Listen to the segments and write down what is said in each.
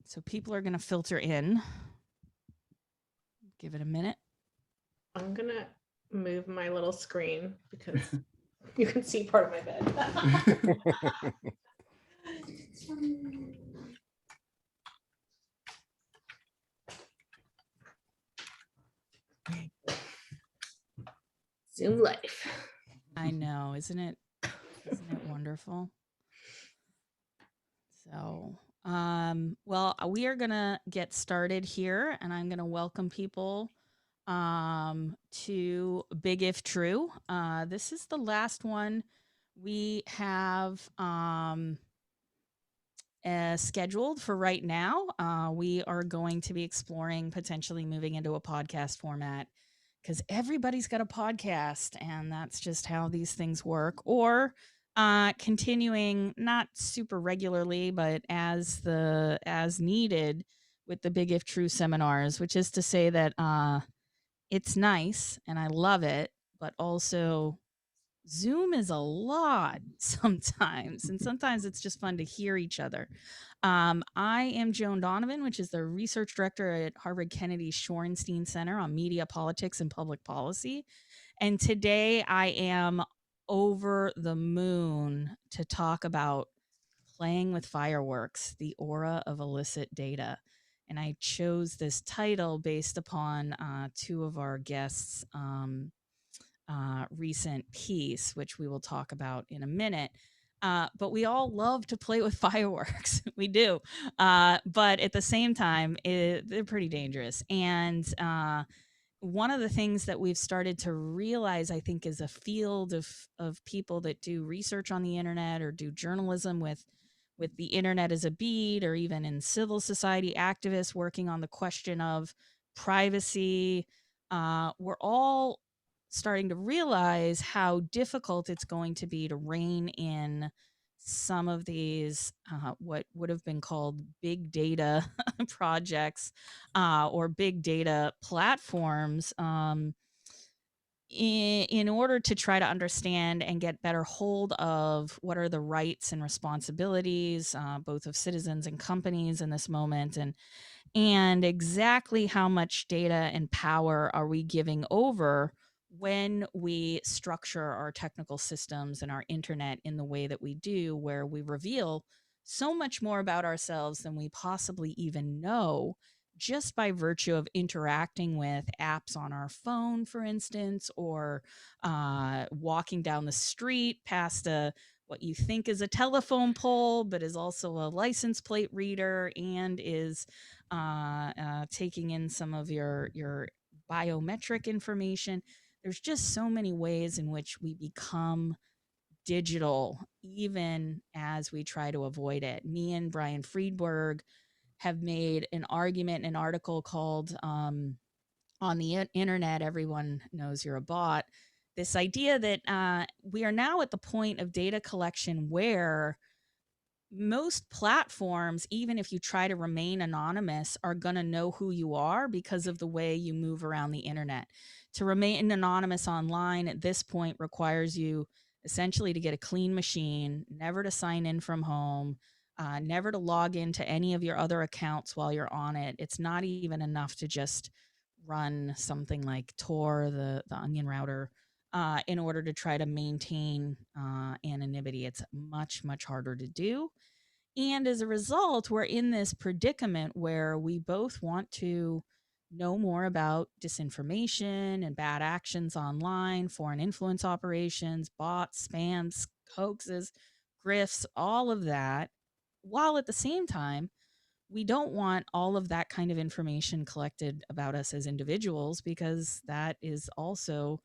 So people are going to filter in. Give it a minute. I'm going to move my little screen because you can see part of my bed. Zoom life. I know, isn't it wonderful? So, well, we are gonna get started here, and I'm gonna welcome people to Big If True. This is the last one we have scheduled for right now. We are going to be exploring potentially moving into a podcast format because everybody's got a podcast, and that's just how these things work. Or continuing not super regularly, but as needed with the Big If True seminars, which is to say that it's nice and I love it, but also Zoom is a lot sometimes, and sometimes it's just fun to hear each other. I am Joan Donovan, which is the research director at Harvard Kennedy Shorenstein Center on Media, Politics, and Public Policy. And today I am over the moon to talk about playing with fireworks, the aura of illicit data. And I chose this title based upon two of our guests' recent piece, which we will talk about in a minute. But we all love to play with fireworks. We do. But at the same time, they're pretty dangerous. And one of the things that we've started to realize, I think, is a field of people that do research on the internet or do journalism with the internet as a beat, or even in civil society activists working on the question of privacy. We're all starting to realize how difficult it's going to be to rein in some of these what would have been called big data projects or big data platforms in order to try to understand and get better hold of what are the rights and responsibilities both of citizens and companies in this moment, and exactly how much data and power are we giving over when we structure our technical systems and our internet in the way that we do, where we reveal so much more about ourselves than we possibly even know, just by virtue of interacting with apps on our phone, for instance, or walking down the street past what you think is a telephone pole, but is also a license plate reader and is taking in some of your biometric information. There's just so many ways in which we become digital, even as we try to avoid it. Me and Brian Friedberg have made an argument, an article called On the Internet, Everyone Knows You're a Bot. This idea that we are now at the point of data collection where most platforms, even if you try to remain anonymous, are going to know who you are because of the way you move around the internet. To remain anonymous online at this point requires you essentially to get a clean machine, never to sign in from home, never to log into any of your other accounts while you're on it. It's not even enough to just run something like Tor, the onion router, in order to try to maintain anonymity. It's much, much harder to do. And as a result, we're in this predicament where we both want to know more about disinformation and bad actions online, foreign influence operations, bots, spams, hoaxes, grifts, all of that, while at the same time, we don't want all of that kind of information collected about us as individuals, because that is also,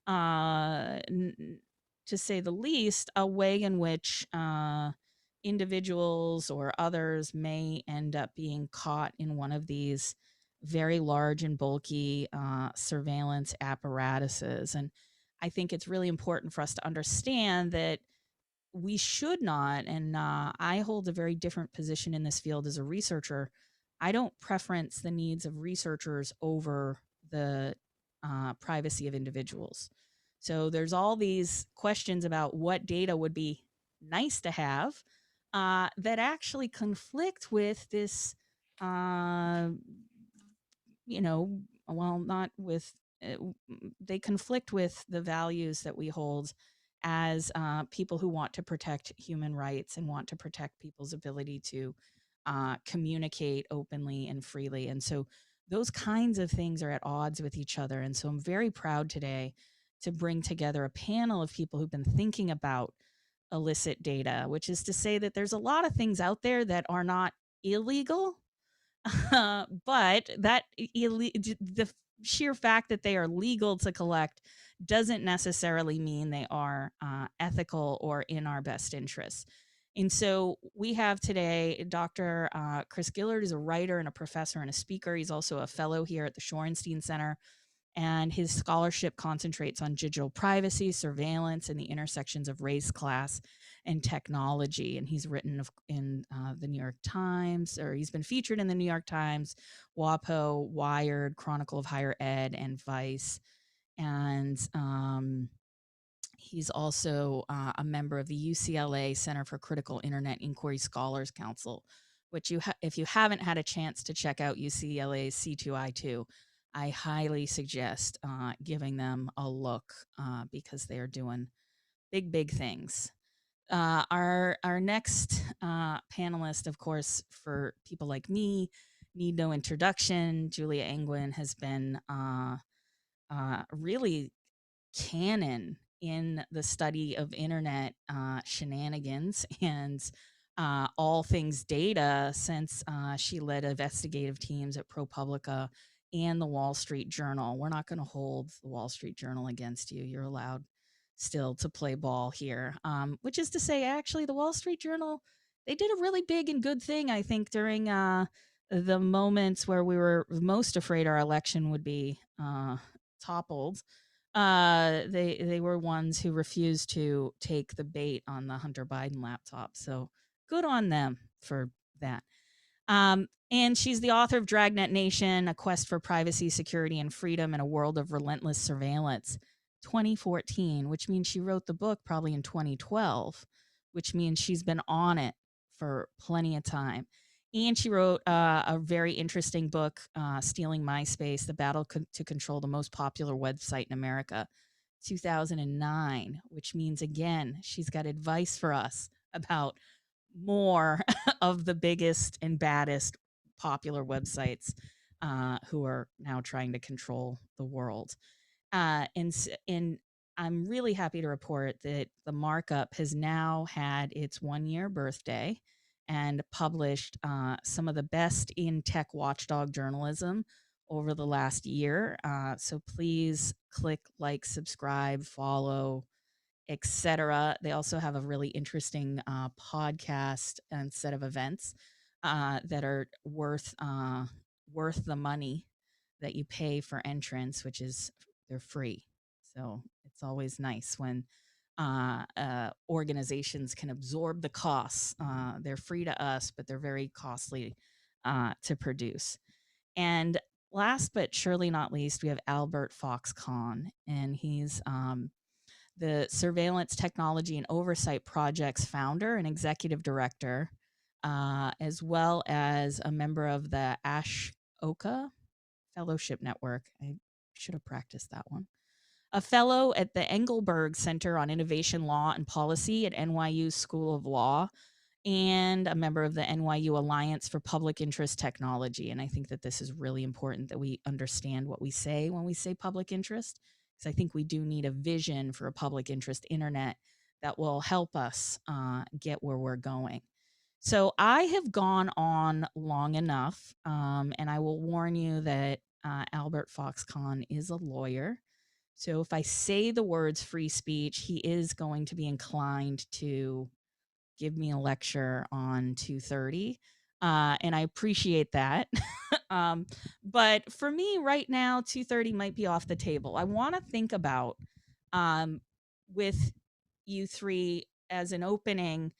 to say the least, a way in which individuals or others may end up being caught in one of these very large and bulky surveillance apparatuses. And I think it's really important for us to understand that we should not, and I hold a very different position in this field as a researcher. I don't preference the needs of researchers over the privacy of individuals. So there's all these questions about what data would be nice to have that actually conflict with this you know, well, not with, they conflict with the values that we hold as people who want to protect human rights and want to protect people's ability to communicate openly and freely. And so those kinds of things are at odds with each other. And so I'm very proud today to bring together a panel of people who've been thinking about illicit data, which is to say that there's a lot of things out there that are not illegal, but the sheer fact that they are legal to collect doesn't necessarily mean they are ethical or in our best interests. And so we have today Dr. Chris Gillard is a writer and a professor and a speaker. He's also a fellow here at the Shorenstein Center, and his scholarship concentrates on digital privacy, surveillance, and the intersections of race, class, and technology. And he's written in the New York Times, or he's been featured in the New York Times, WAPO, Wired, Chronicle of Higher Ed, and Vice. And he's also a member of the UCLA Center for Critical Internet Inquiry Scholars Council, which if you haven't had a chance to check out UCLA's C2I2, I highly suggest giving them a look because they are doing big, big things. Our next panelist, of course, for people like me, need no introduction. Julia Angwin has been really canon in the study of internet shenanigans and all things data since she led investigative teams at ProPublica and the Wall Street Journal. We're not going to hold the Wall Street Journal against you. You're allowed still to play ball here, which is to say, actually, the Wall Street Journal, they did a really big and good thing, I think, during the moments where we were most afraid our election would be toppled. They were ones who refused to take the bait on the Hunter Biden laptop. So good on them for that. And she's the author of Dragnet Nation, A Quest for Privacy, Security, and Freedom in a World of Relentless Surveillance, 2014, which means she wrote the book probably in 2012, which means she's been on it for plenty of time. And she wrote a very interesting book, Stealing MySpace, The Battle to Control the Most Popular Website in America, 2009, which means, again, she's got advice for us about more of the biggest and baddest popular websites who are now trying to control the world. And I'm really happy to report that the Markup has now had its 1-year birthday and published some of the best in tech watchdog journalism over the last year. So please click like, subscribe, follow, etc. They also have a really interesting podcast and set of events that are worth the money that you pay for entrance, which is they're free. So it's always nice when organizations can absorb the costs. They're free to us, but they're very costly to produce. And last but surely not least, we have Albert Fox Cahn, and he's the Surveillance Technology and Oversight Project's founder and executive director, as well as a member of the Ashoka Fellowship Network. I should have practiced that one. A fellow at the Engelberg Center on Innovation Law and Policy at NYU School of Law, and a member of the NYU Alliance for Public Interest Technology. And I think that this is really important that we understand what we say when we say public interest, because I think we do need a vision for a public interest internet that will help us get where we're going. So I have gone on long enough, and I will warn you that Albert Fox Cahn is a lawyer. So if I say the words free speech, he is going to be inclined to give me a lecture on 2:30, and I appreciate that. But for me right now, 2:30 might be off the table. I want to think about with you three as an opening,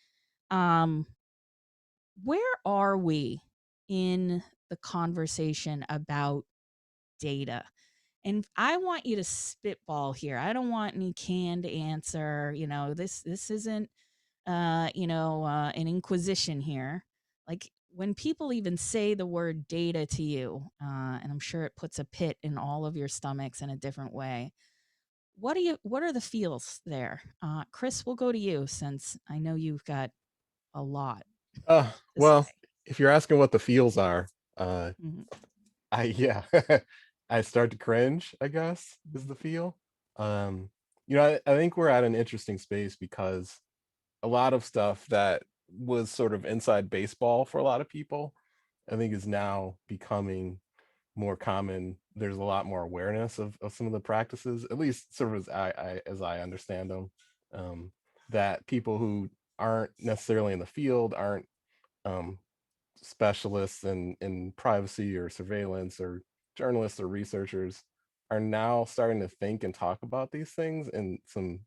where are we in the conversation about data? And I want you to spitball here. I don't want any canned answer. This isn't an inquisition here. Like, when people even say the word data to you, and I'm sure it puts a pit in all of your stomachs in a different way, what are the feels there? Chris, we'll go to you since I know you've got a lot to say. Well, if you're asking what the feels are, uh, Mhm. yeah, I start to cringe, I guess, is the feel. Um, I think we're at an interesting space because a lot of stuff that was sort of inside baseball for a lot of people, I think is now becoming more common. There's a lot more awareness of some of the practices, at least sort of as I understand them, that people who aren't necessarily in the field, aren't um, specialists in privacy or surveillance or journalists or researchers, are now starting to think and talk about these things in some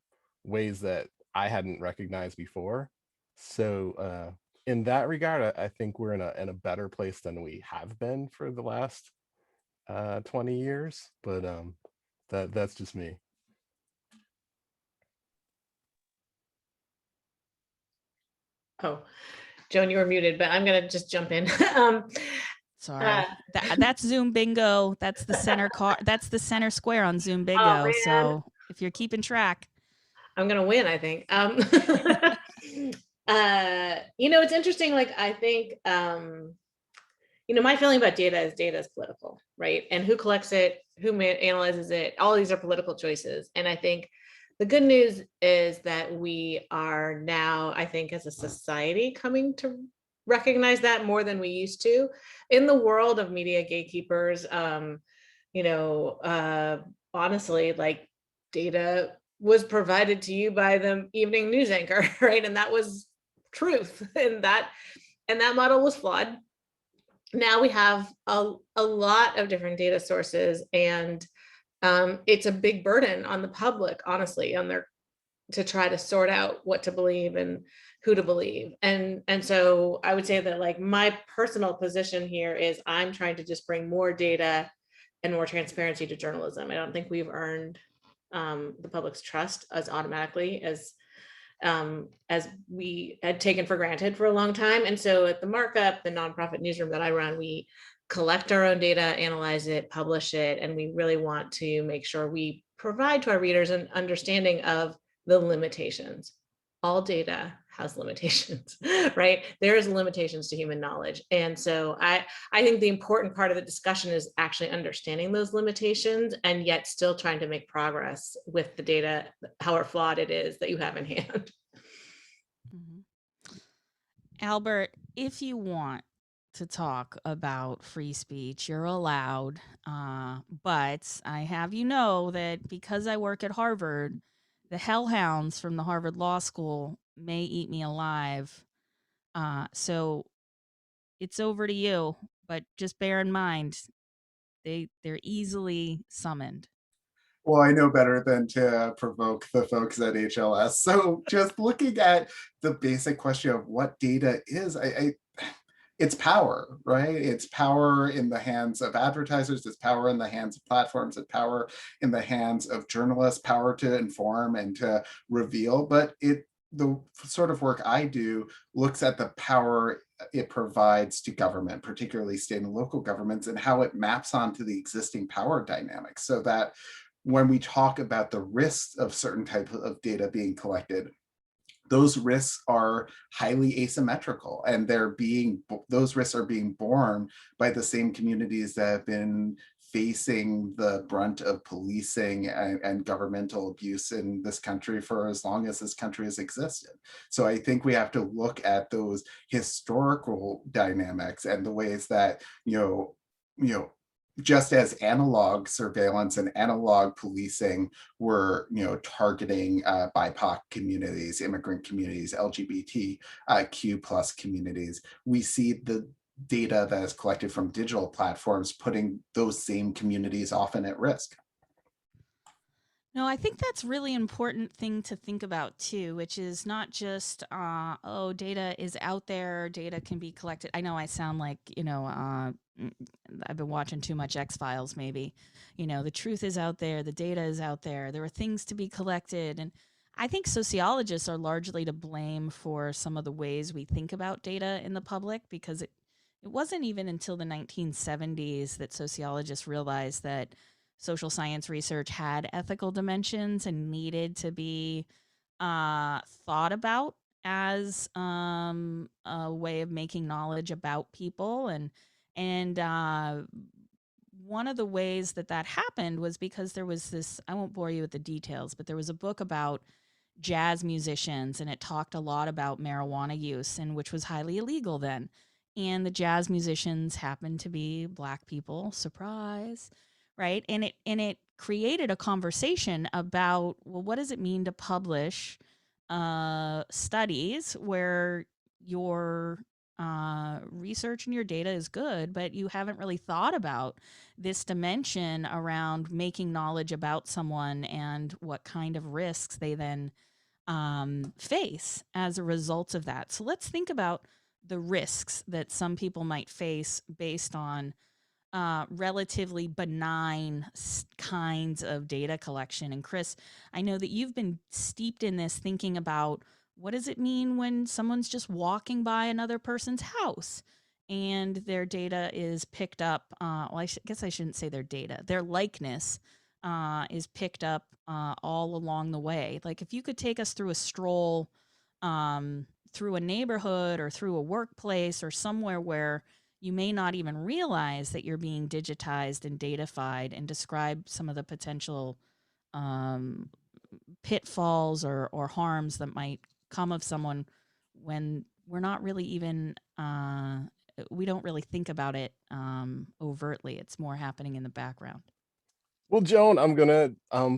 ways that I hadn't recognized before. So in that regard, I think we're in a better place than we have been for the last 20 years. But that's just me. Oh, Joan, you were muted, but I'm gonna just jump in. Sorry. That's Zoom bingo. That's the center that's the center square on Zoom bingo. Man, So if you're keeping track. I'm gonna win, I think. It's interesting. Like, I think, my feeling about data is political, right? And who collects it, who analyzes it, all these are political choices. And I think the good news is that we are now, I think, as a society, coming to recognize that more than we used to. In the world of media gatekeepers, honestly, like, data was provided to you by the evening news anchor, right? And that was truth. And that model was flawed. Now we have a lot of different data sources, and it's a big burden on the public, honestly, to try to sort out what to believe and who to believe. And so I would say that, like, my personal position here is I'm trying to just bring more data and more transparency to journalism. I don't think we've earned the public's trust as automatically as we had taken for granted for a long time. And so at the Markup, the nonprofit newsroom that I run, we collect our own data, analyze it, publish it, and we really want to make sure we provide to our readers an understanding of the limitations. All data has limitations, right? There's limitations to human knowledge. And so I think the important part of the discussion is actually understanding those limitations and yet still trying to make progress with the data, however flawed it is that you have in hand. Mm-hmm. Albert, if you want to talk about free speech, you're allowed. But I have you know that because I work at Harvard, the hellhounds from the Harvard Law School may eat me alive. So it's over to you. But just bear in mind, they're easily summoned. Well, I know better than to provoke the folks at HLS. So just looking at the basic question of what data is, it's power, right? It's power in the hands of advertisers, it's power in the hands of platforms, it's power in the hands of journalists, power to inform and to reveal. But the sort of work I do looks at the power it provides to government, particularly state and local governments, and how it maps onto the existing power dynamics, so that when we talk about the risks of certain types of data being collected, those risks are highly asymmetrical, and those risks are being borne by the same communities that have been facing the brunt of policing and governmental abuse in this country for as long as this country has existed. So I think we have to look at those historical dynamics and the ways that, just as analog surveillance and analog policing were, targeting BIPOC communities, immigrant communities, LGBTQ plus communities, we see the data that is collected from digital platforms putting those same communities often at risk. No, I think that's really important thing to think about too, which is not just, data is out there, data can be collected. I know I sound like, I've been watching too much X-Files maybe. The truth is out there, the data is out there, there are things to be collected. And I think sociologists are largely to blame for some of the ways we think about data in the public because it wasn't even until the 1970s that sociologists realized that social science research had ethical dimensions and needed to be thought about as a way of making knowledge about people. And one of the ways that that happened was because there was this, I won't bore you with the details, but there was a book about jazz musicians, and it talked a lot about marijuana use, and which was highly illegal then. And the jazz musicians happened to be Black people, surprise, right? And it created a conversation about, well, what does it mean to publish studies where your research and your data is good, but you haven't really thought about this dimension around making knowledge about someone and what kind of risks they then face as a result of that. So let's think about the risks that some people might face based on relatively benign kinds of data collection. And Chris, I know that you've been steeped in this, thinking about what does it mean when someone's just walking by another person's house and their data is picked up. Well, guess I shouldn't say their data, their likeness is picked up all along the way. Like if you could take us through a stroll through a neighborhood or through a workplace or somewhere where you may not even realize that you're being digitized and datafied, and describe some of the potential um, pitfalls or harms that might come of someone when we're not really even, we don't really think about it overtly. It's more happening in the background. Well, Joan, I'm gonna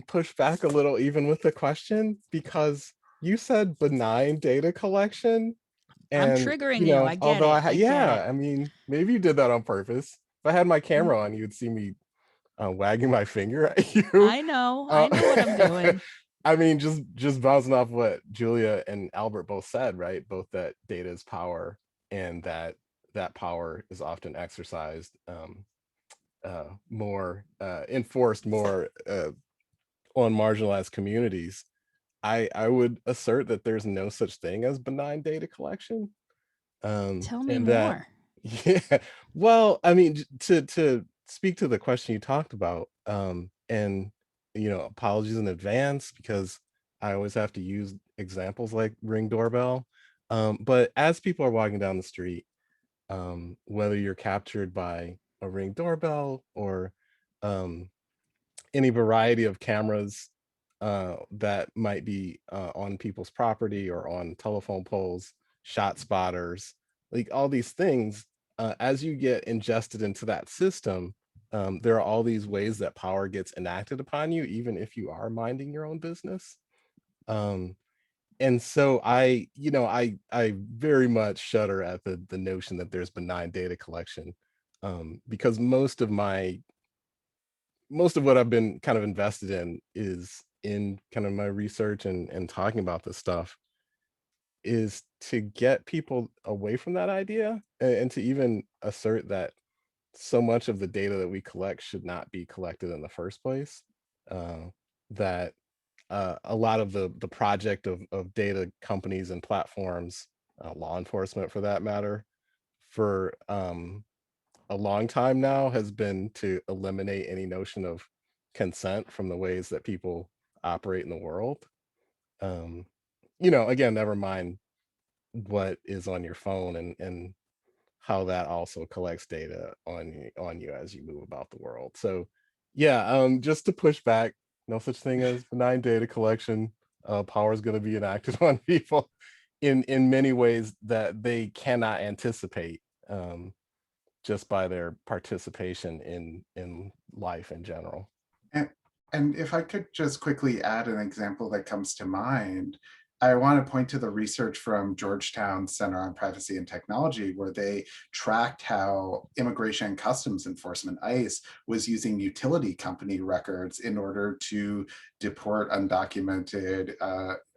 push back a little even with the question, because you said benign data collection. I'm And, triggering you. I get although it. I get it. yeah, I mean, maybe you did that on purpose. If I had my Mm, camera on, you'd see me wagging my finger at you. I know. Uh, I know what I'm doing. I mean, just bouncing off what Julia and Albert both said, right? Both that data is power, and that power is often exercised more enforced more on marginalized communities. I would assert that there's no such thing as benign data collection. Tell me And that, more. yeah, well, I mean, to speak to the question you talked about, and apologies in advance because I always have to use examples like Ring doorbell. But as people are walking down the street, whether you're captured by a Ring doorbell or um, any variety of cameras that might be on people's property or on telephone poles, shot spotters, like all these things, as you get ingested into that system, there are all these ways that power gets enacted upon you, even if you are minding your own business. Um, and so I very much shudder at the notion that there's benign data collection, because most of what I've been kind of invested in is in kind of my research and talking about this stuff is to get people away from that idea, and to even assert that so much of the data that we collect should not be collected in the first place. Uh, that a lot of the project of data companies and platforms, law enforcement for that matter, for a long time now has been to eliminate any notion of consent from the ways that people operate in the world. Um, again, never mind what is on your phone and how that also collects data on you as you move about the world. So yeah, just to push back, no such thing as benign data collection. Power is going to be enacted on people in many ways that they cannot anticipate. Just by their participation in life in general. And, and if I could just quickly add an example that comes to mind, I want to point to the research from Georgetown Center on Privacy and Technology, where they tracked how Immigration and Customs Enforcement, ICE, was using utility company records in order to deport undocumented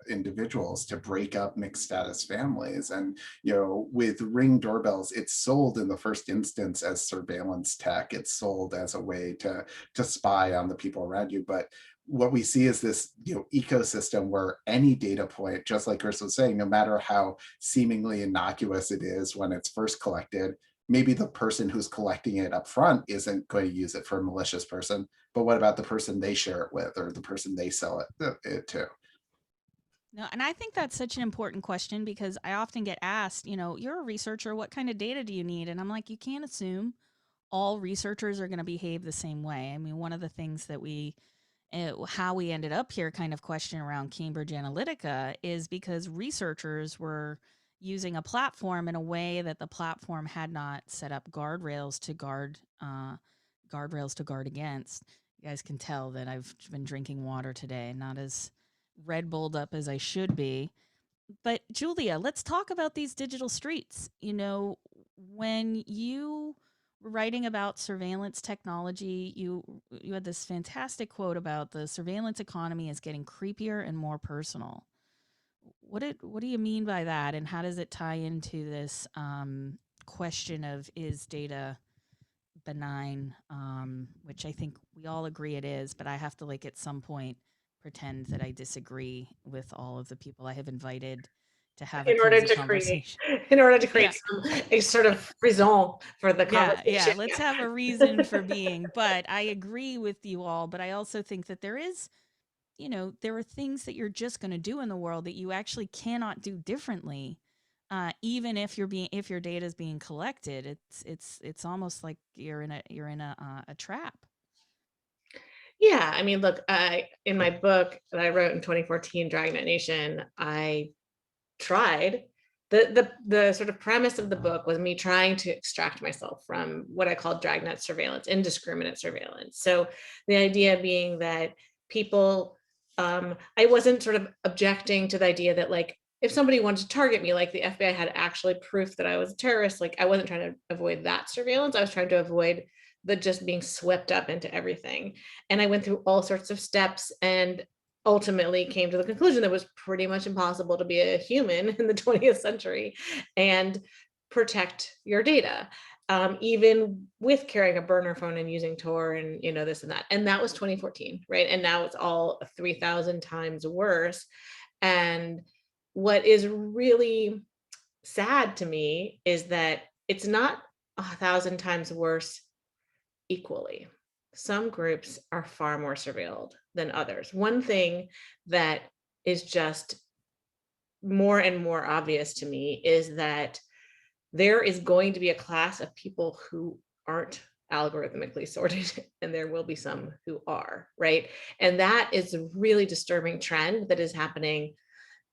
individuals, to break up mixed status families. And with Ring doorbells, it's sold in the first instance as surveillance tech. It's sold as a way to spy on the people around you. But what we see is this ecosystem where any data point, just like Chris was saying, no matter how seemingly innocuous it is when it's first collected, maybe the person who's collecting it up front isn't going to use it for a malicious person, but what about the person they share it with or the person they sell it to? No, and I think that's such an important question because I often get asked, you're a researcher, what kind of data do you need? And I'm like, you can't assume all researchers are going to behave the same way. I mean, one of the things that how we ended up here kind of question around Cambridge Analytica is because researchers were using a platform in a way that the platform had not set up guardrails to guard against. You guys can tell that I've been drinking water today, not as Red Bulled up as I should be. But Julia, let's talk about these digital streets. When you were writing about surveillance technology, you had this fantastic quote about the surveillance economy is getting creepier and more personal. What do you mean by that, and how does it tie into this question of is data benign, which I think we all agree it is, but I have to at some point pretend that I disagree with all of the people I have invited to have a cozy conversation. In order to create a sort of raison for the conversation. Yeah, let's have a reason for being. But I agree with you all, but I also think that there is, there are things that you're just going to do in the world that you actually cannot do differently. Even if your data is being collected, it's almost like you're in a trap. Yeah, I mean, look, in my book that I wrote in 2014, Dragnet Nation, I tried the sort of premise of the book was me trying to extract myself from what I call dragnet surveillance, indiscriminate surveillance. So the idea being that people, I wasn't sort of objecting to the idea that if somebody wanted to target me, like the FBI had actually proof that I was a terrorist, I wasn't trying to avoid that surveillance. I was trying to avoid the just being swept up into everything. And I went through all sorts of steps and ultimately came to the conclusion that it was pretty much impossible to be a human in the 20th century and protect your data, even with carrying a burner phone and using Tor and this and that. And that was 2014, right? And now it's all 3,000 times worse. And what is really sad to me is that it's not 1,000 times worse equally. Some groups are far more surveilled than others. One thing that is just more and more obvious to me is that there is going to be a class of people who aren't algorithmically sorted, and there will be some who are, right? And that is a really disturbing trend that is happening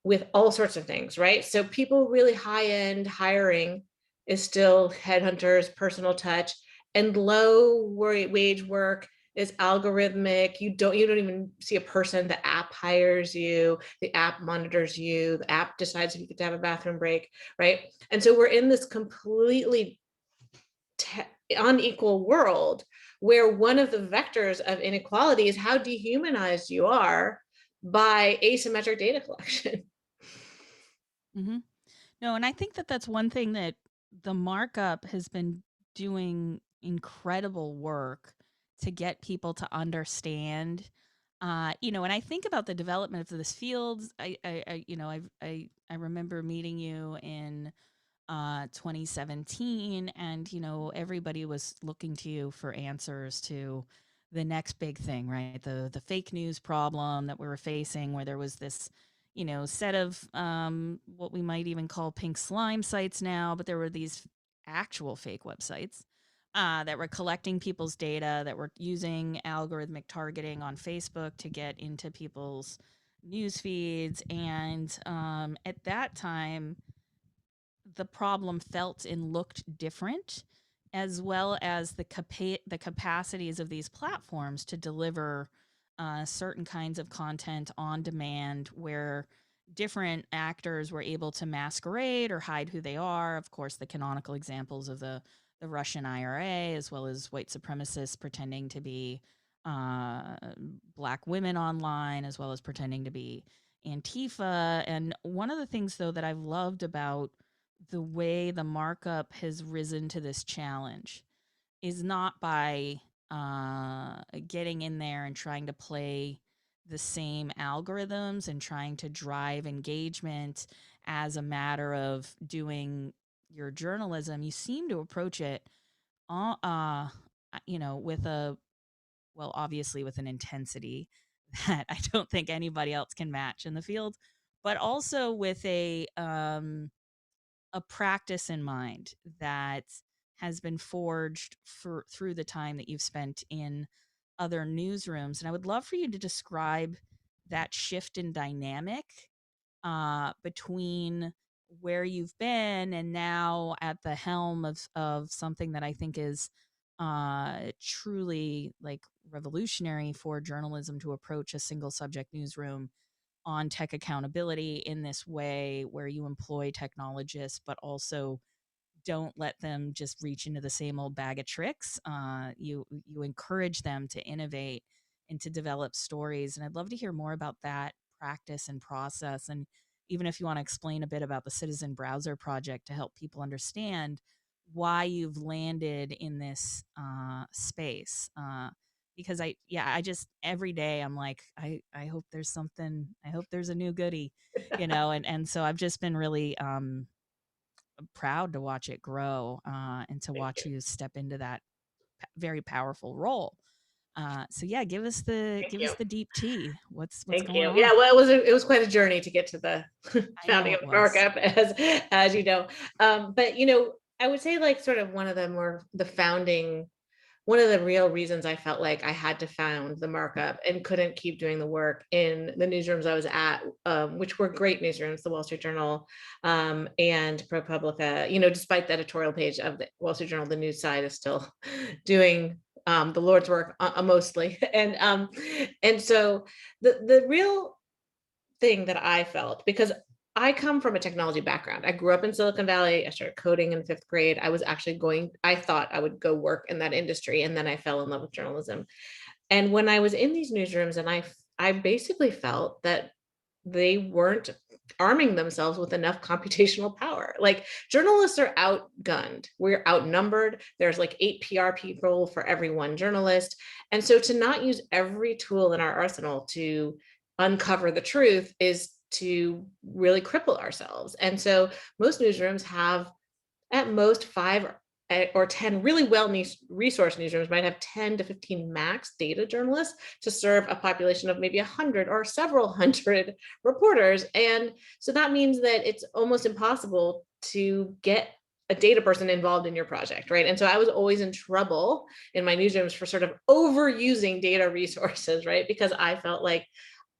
with all sorts of things, right? So people really high-end hiring is still headhunters, personal touch, and low wage work is algorithmic. You don't even see a person. The app hires you, the app monitors you, the app decides if you get to have a bathroom break, right? And so we're in this completely unequal world where one of the vectors of inequality is how dehumanized you are by asymmetric data collection. Mm-hmm. No, and I think that that's one thing that the Markup has been doing incredible work to get people to understand. And I think about the development of this field. I remember meeting you in 2017, and everybody was looking to you for answers to the next big thing, right? The fake news problem that we were facing, where there was this set of what we might even call pink slime sites now, but there were these actual fake websites that were collecting people's data, that were using algorithmic targeting on Facebook to get into people's news feeds. And at that time, the problem felt and looked different, as well as the capacities of these platforms to deliver certain kinds of content on demand, where different actors were able to masquerade or hide who they are. Of course, the canonical examples of the Russian IRA, as well as white supremacists pretending to be Black women online, as well as pretending to be Antifa. And one of the things, though, that I've loved about the way the Markup has risen to this challenge is not by getting in there and trying to play the same algorithms and trying to drive engagement as a matter of doing your journalism, you seem to approach it, with obviously with an intensity that I don't think anybody else can match in the field, but also with a practice in mind that has been forged through the time that you've spent in other newsrooms. And I would love for you to describe that shift in dynamic between where you've been and now at the helm of something that I think is truly like revolutionary for journalism to approach a single subject newsroom on tech accountability in this way, where you employ technologists but also don't let them just reach into the same old bag of tricks. You encourage them to innovate and to develop stories. And I'd love to hear more about that practice and process. And even if you want to explain a bit about the Citizen Browser Project to help people understand why you've landed in this space. Because I just every day I'm like, I hope there's something, I hope there's a new goodie, and so I've just been really proud to watch it grow and to watch you step into that very powerful role. So yeah, give us the Thank you. deep tea. What's Thank going you. on? Yeah, well, it was quite a journey to get to the I know founding it of was. Markup, as you know. But I would say like sort of one of the real reasons I felt like I had to found the Markup and couldn't keep doing the work in the newsrooms I was at, which were great newsrooms, the Wall Street Journal and ProPublica. Despite the editorial page of the Wall Street Journal, the news side is still doing the Lord's work mostly, and so the real thing that I felt, because I come from a technology background. I grew up in Silicon Valley. I started coding in 5th grade. I thought I would go work in that industry. And then I fell in love with journalism. And when I was in these newsrooms, and I basically felt that they weren't arming themselves with enough computational power. Like, journalists are outgunned. We're outnumbered. There's like 8 PR people for every 1 journalist. And so to not use every tool in our arsenal to uncover the truth is to really cripple ourselves. And so most newsrooms have at most 5 or 10 really well-resourced newsrooms might have 10 to 15 max data journalists to serve a population of maybe 100 or several hundred reporters. And so that means that it's almost impossible to get a data person involved in your project, right? And so I was always in trouble in my newsrooms for sort of overusing data resources, right? Because I felt like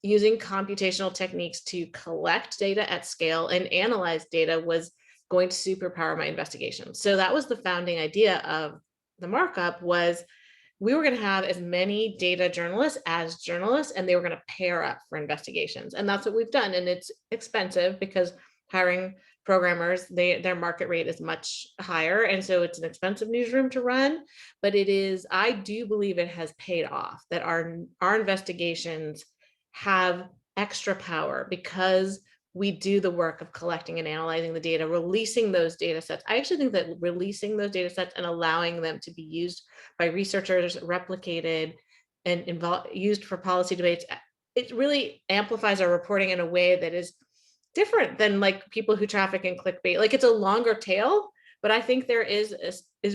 using computational techniques to collect data at scale and analyze data was going to superpower my investigation. So that was the founding idea of the Markup. Was we were going to have as many data journalists as journalists, and they were going to pair up for investigations. And that's what we've done. And it's expensive because hiring programmers, their market rate is much higher. And so it's an expensive newsroom to run, but I do believe it has paid off, that our investigations have extra power because we do the work of collecting and analyzing the data, releasing those data sets. I actually think that releasing those data sets and allowing them to be used by researchers, replicated, and used for policy debates, it really amplifies our reporting in a way that is different than like people who traffic in clickbait. Like, it's a longer tail, but I think there is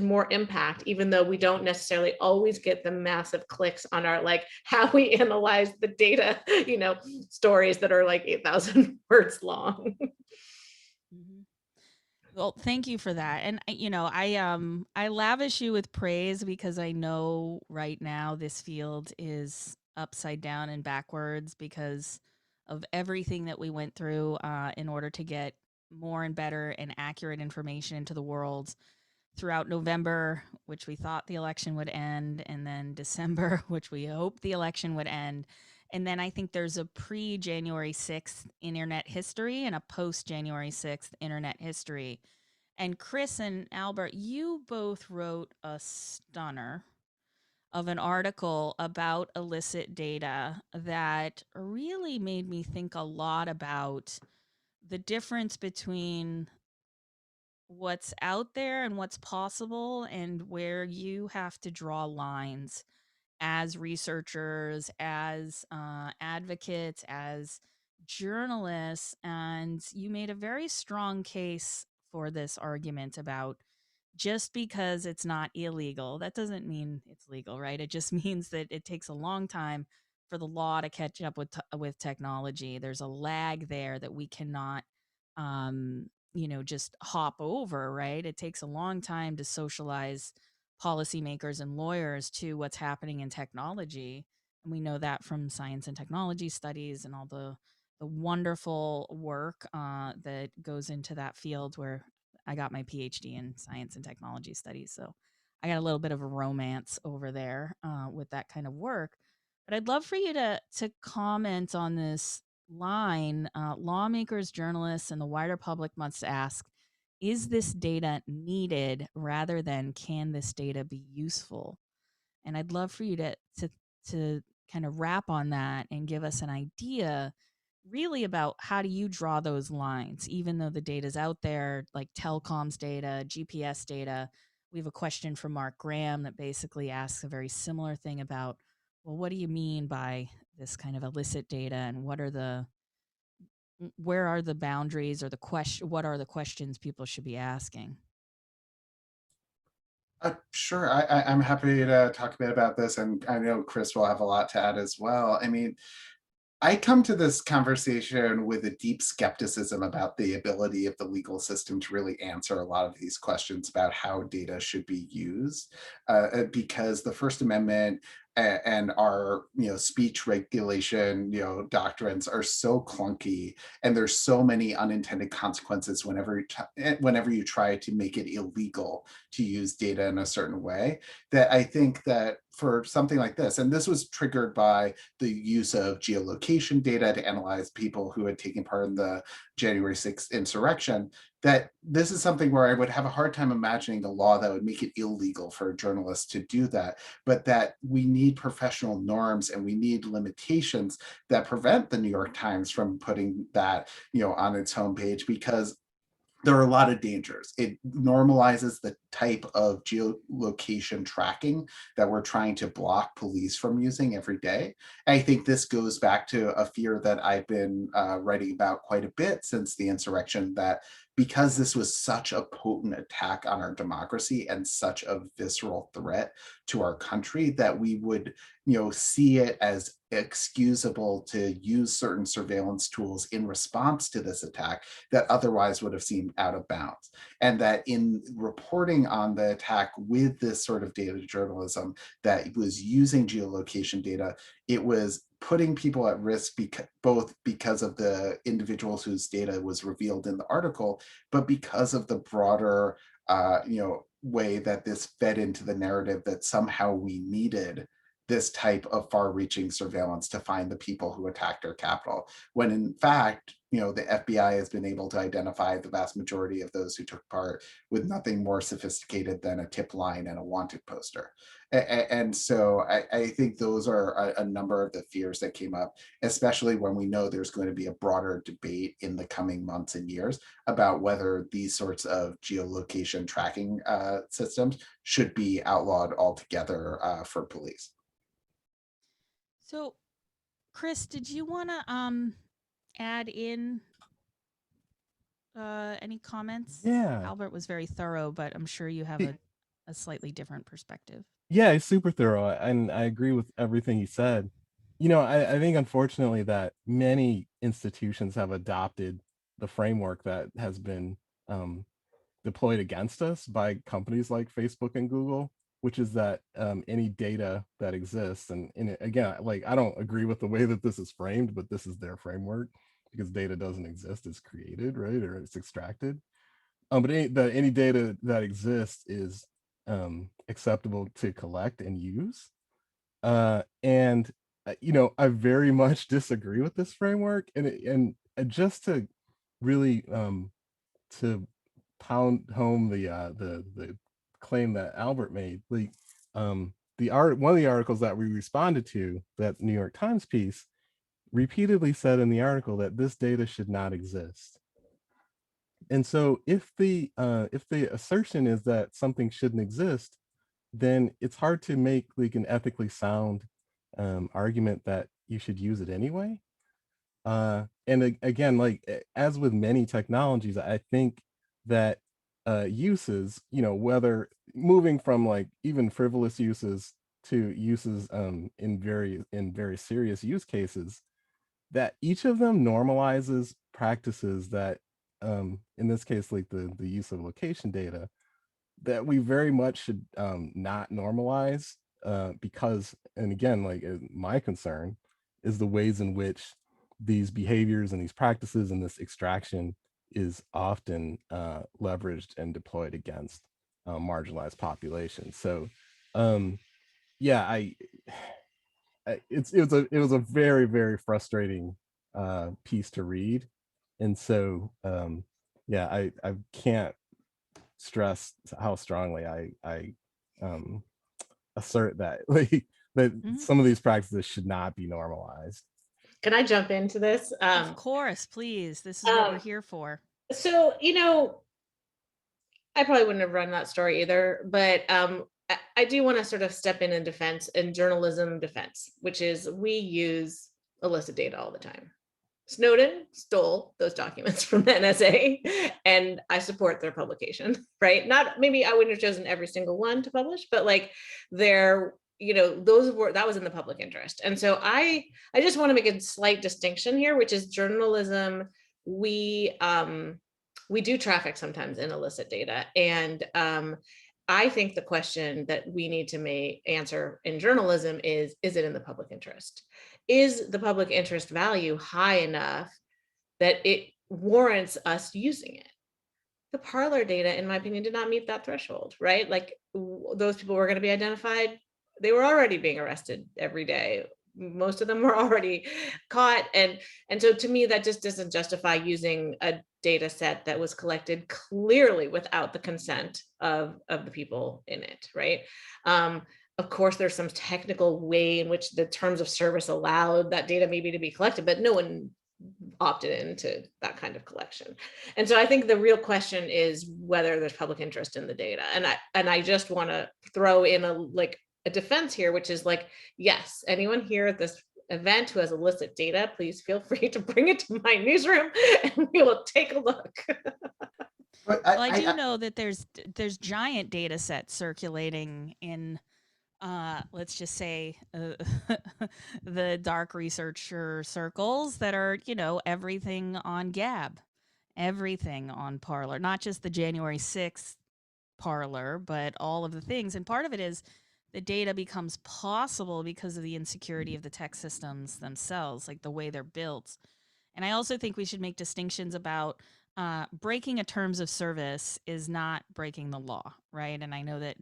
more impact, even though we don't necessarily always get the massive clicks on our like how we analyze the data, stories that are like 8,000 words long. Mm-hmm. Well, thank you for that. And I lavish you with praise because I know right now this field is upside down and backwards because of everything that we went through in order to get more and better and accurate information into the world throughout November, which we thought the election would end, and then December, which we hoped the election would end. And then I think there's a pre-January 6th internet history and a post-January 6th internet history. And Chris and Albert, you both wrote a stunner of an article about illicit data that really made me think a lot about the difference between what's out there and what's possible and where you have to draw lines as researchers, as advocates, as journalists. And you made a very strong case for this argument about just because it's not illegal, that doesn't mean it's legal, right? It just means that it takes a long time for the law to catch up with technology. There's a lag there that we cannot, just hop over, right? It takes a long time to socialize policymakers and lawyers to what's happening in technology, and we know that from science and technology studies and all the wonderful work that goes into that field where I got my PhD in science and technology studies. So I got a little bit of a romance over there with that kind of work. But I'd love for you to comment on this line. Lawmakers, journalists, and the wider public must ask, is this data needed rather than can this data be useful? And I'd love for you to kind of wrap on that and give us an idea really about how do you draw those lines, even though the data's out there, like telecoms data, GPS data. We have a question from Mark Graham that basically asks a very similar thing about, well, what do you mean by this kind of illicit data, and where are the boundaries, or what are the questions people should be asking? Sure, I'm happy to talk a bit about this, and I know Chris will have a lot to add as well. I mean, I come to this conversation with a deep skepticism about the ability of the legal system to really answer a lot of these questions about how data should be used, because the First Amendment and our speech regulation doctrines are so clunky, and there's so many unintended consequences whenever you try to make it illegal to use data in a certain way, that I think that for something like this, and this was triggered by the use of geolocation data to analyze people who had taken part in the January 6th insurrection, that this is something where I would have a hard time imagining a law that would make it illegal for a journalist to do that, but that we need professional norms and we need limitations that prevent the New York Times from putting that on its homepage, because there are a lot of dangers. It normalizes the type of geolocation tracking that we're trying to block police from using every day. And I think this goes back to a fear that I've been writing about quite a bit since the insurrection, that because this was such a potent attack on our democracy and such a visceral threat to our country, that we would see it as excusable to use certain surveillance tools in response to this attack that otherwise would have seemed out of bounds. And that in reporting on the attack with this sort of data journalism that was using geolocation data, it was putting people at risk, both because of the individuals whose data was revealed in the article, but because of the broader way that this fed into the narrative that somehow we needed this type of far-reaching surveillance to find the people who attacked our Capitol, when in fact, the FBI has been able to identify the vast majority of those who took part with nothing more sophisticated than a tip line and a wanted poster. And so I think those are a number of the fears that came up, especially when we know there's going to be a broader debate in the coming months and years about whether these sorts of geolocation tracking systems should be outlawed altogether for police. So, Chris, did you want to add in any comments? Yeah. Albert was very thorough, but I'm sure you have a slightly different perspective. Yeah, it's super thorough, and I agree with everything he said. I think unfortunately that many institutions have adopted the framework that has been deployed against us by companies like Facebook and Google, which is that any data that exists, and again, like I don't agree with the way that this is framed, but this is their framework, because data doesn't exist, it's created, right, or it's extracted. But any data that exists is acceptable to collect and use. And I very much disagree with this framework, and just to really to pound home the claim that Albert made, like one of the articles that we responded to, that New York Times piece, repeatedly said in the article that this data should not exist. And so if the assertion is that something shouldn't exist, then it's hard to make like an ethically sound argument that you should use it anyway. And again, like as with many technologies, I think that uses, whether moving from like even frivolous uses to uses in very serious use cases, that each of them normalizes practices that in this case like the use of location data that we very much should not normalize, because, and again, like my concern is the ways in which these behaviors and these practices and this extraction is often leveraged and deployed against marginalized populations. So yeah, it was a very, very frustrating piece to read. And so yeah, I can't stress how strongly I assert that like that some of these practices should not be normalized. Can I jump into this? Of course, please. This is what we're here for. So, I probably wouldn't have run that story either, but I do want to sort of step in defense, in journalism defense, which is we use illicit data all the time. Snowden stole those documents from the NSA, and I support their publication, right? Not, maybe I wouldn't have chosen every single one to publish, but like that was in the public interest. And so I just want to make a slight distinction here, which is journalism. We do traffic sometimes in illicit data. And I think the question that we need to answer in journalism is it in the public interest? Is the public interest value high enough that it warrants us using it? The Parler data, in my opinion, did not meet that threshold, right? Like those people were going to be identified. They were already being arrested every day. Most of them were already caught. And so to me, that just doesn't justify using a data set that was collected clearly without the consent of the people in it, right? Of course, there's some technical way in which the terms of service allowed that data maybe to be collected, but no one opted into that kind of collection. And so I think the real question is whether there's public interest in the data. And I just want to throw in a defense here, which is like, yes, anyone here at this event who has illicit data, please feel free to bring it to my newsroom and we will take a look. Well, I do know that there's giant data sets circulating in let's just say the dark researcher circles that are, everything on Gab, everything on Parler, not just the January 6th Parler, but all of the things. And part of it is the data becomes possible because of the insecurity of the tech systems themselves, like the way they're built. And I also think we should make distinctions about breaking a terms of service is not breaking the law, right? And I know that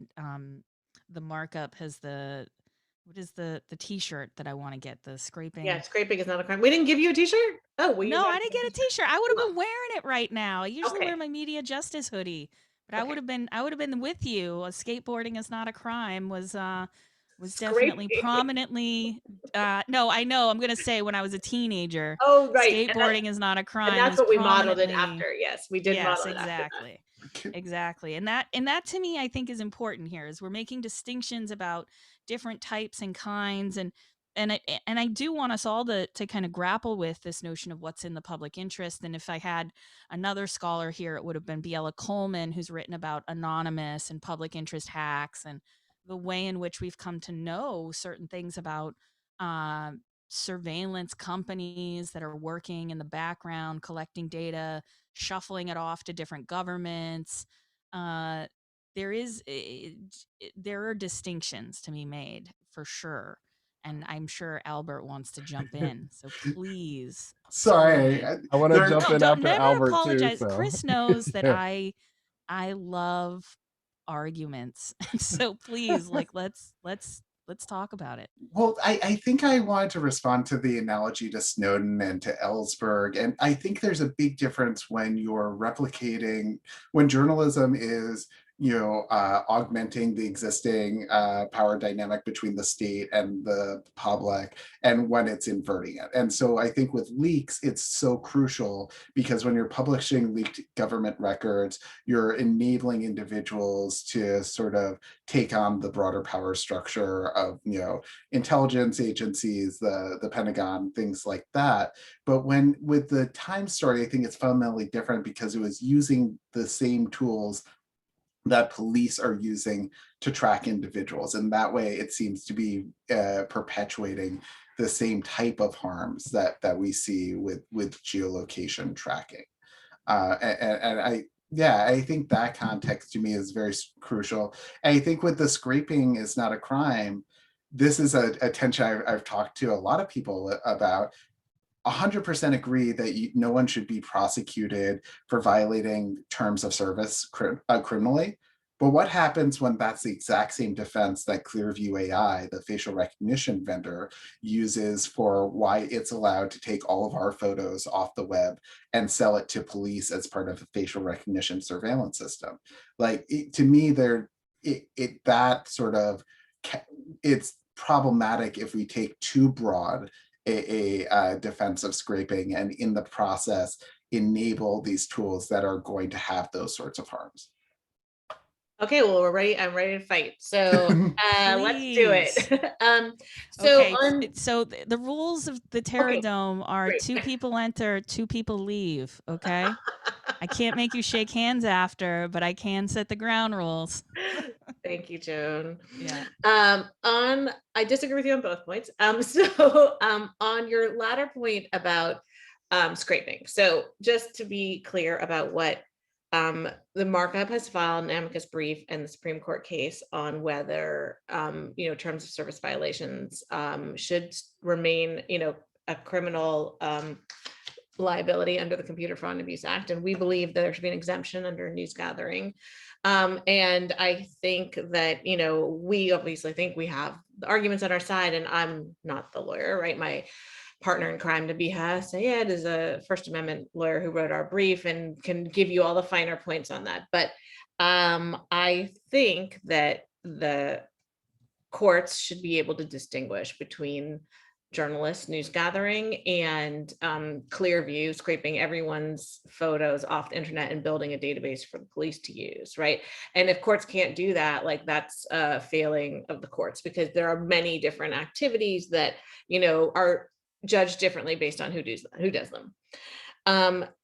the Markup has what is the T-shirt that I want to get, the scraping. Yeah, scraping is not a crime. We didn't give you a T-shirt? Oh, well, no, I didn't get a T-shirt. I would have been wearing it right now. I usually Okay. wear my media justice hoodie, but I would have been with you. Skateboarding is not a crime was definitely prominently. No, I know. I'm gonna say when I was a teenager. Oh, right. Skateboarding is not a crime. And that's what we modeled it after. Yes, we did model it exactly. after that. Exactly. And that to me, I think is important here is we're making distinctions about different types and kinds. And I do want us all to kind of grapple with this notion of what's in the public interest. And if I had another scholar here, it would have been Biella Coleman, who's written about anonymous and public interest hacks and the way in which we've come to know certain things about surveillance companies that are working in the background, collecting data, shuffling it off to different governments. There are distinctions to be made for sure. And I'm sure Albert wants to jump in. So please. Sorry. I want to jump in after never Albert apologize. too. So. Chris knows that I love arguments. So please, let's talk about it. Well, I think I wanted to respond to the analogy to Snowden and to Ellsberg. And I think there's a big difference when you're replicating, when journalism is augmenting the existing power dynamic between the state and the public, and when it's inverting it. And so I think with leaks, it's so crucial, because when you're publishing leaked government records, you're enabling individuals to sort of take on the broader power structure of, intelligence agencies, the Pentagon, things like that. But with the Times story, I think it's fundamentally different, because it was using the same tools that police are using to track individuals. And that way it seems to be perpetuating the same type of harms that we see with geolocation tracking. I think that context to me is very crucial. And I think with the scraping is not a crime, this is a tension I've talked to a lot of people about. 100% agree that no one should be prosecuted for violating terms of service criminally. But what happens when that's the exact same defense that Clearview AI, the facial recognition vendor, uses for why it's allowed to take all of our photos off the web and sell it to police as part of a facial recognition surveillance system? To me, it's problematic if we take too broad a defense of scraping, and in the process enable these tools that are going to have those sorts of harms. Okay, well, we're ready. I'm ready to fight. So let's do it. So the rules of the Terror Dome are great. 2 people enter, 2 people leave. Okay. I can't make you shake hands after, but I can set the ground rules. Thank you, Joan. Yeah. I disagree with you on both points. On your latter point about scraping. So just to be clear about what the Markup has filed an amicus brief in the Supreme Court case on whether terms of service violations should remain a criminal liability under the Computer Fraud and Abuse Act, and we believe that there should be an exemption under news gathering. And I think that we obviously think we have the arguments on our side, and I'm not the lawyer, right? My partner in crime, Nabiha Sayed, is a First Amendment lawyer who wrote our brief and can give you all the finer points on that. But I think that the courts should be able to distinguish between journalists, news gathering, and Clearview scraping everyone's photos off the internet and building a database for the police to use, right? And if courts can't do that, that's a failing of the courts, because there are many different activities that are judged differently based on who does them.